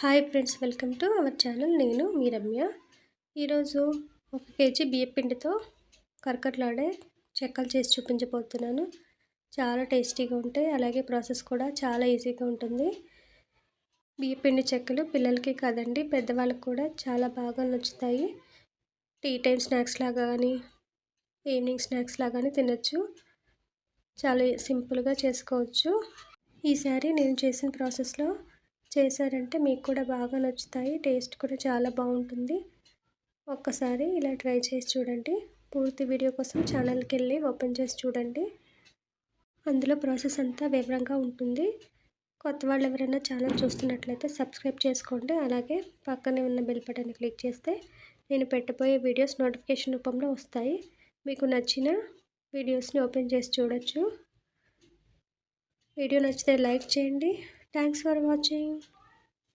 Hi friends, welcome to our channel. నేను మీ రమ్య. ఈరోజు 1 KG బియ్యపిండితో కరకరలాడే చెక్కలు చేసి చూపించబోతున్నాను. చాలా టేస్టీగా ఉంటాయి, అలాగే ప్రాసెస్ కూడా చాలా ఈజీగా ఉంటుంది. బియ్యపిండి చెక్కలు పిల్లలకి కాదండి, పెద్దవాళ్ళకి కూడా చాలా బాగా నచ్చుతాయి. టీ టైం స్నాక్స్ లాగా కానీ, ఈవినింగ్ స్నాక్స్ లాగా కానీ తినచ్చు. చాలా సింపుల్గా చేసుకోవచ్చు. ఈసారి నేను చేసిన ప్రాసెస్లో చేశారంటే మీకు కూడా బాగా నచ్చుతాయి. టేస్ట్ కూడా చాలా బాగుంటుంది. ఒక్కసారి ఇలా ట్రై చేసి చూడండి. పూర్తి వీడియో కోసం ఛానల్కి వెళ్ళి ఓపెన్ చేసి చూడండి. అందులో ప్రాసెస్ అంతా వివరంగా ఉంటుంది. కొత్త వాళ్ళు ఎవరైనా ఛానల్ చూస్తున్నట్లయితే సబ్స్క్రైబ్ చేసుకోండి. అలాగే పక్కనే ఉన్న బెల్ బటన్ క్లిక్ చేస్తే నేను పెట్టబోయే వీడియోస్ నోటిఫికేషన్ రూపంలో వస్తాయి. మీకు నచ్చిన వీడియోస్ని ఓపెన్ చేసి చూడొచ్చు. వీడియో నచ్చితే లైక్ చేయండి. Thanks for watching.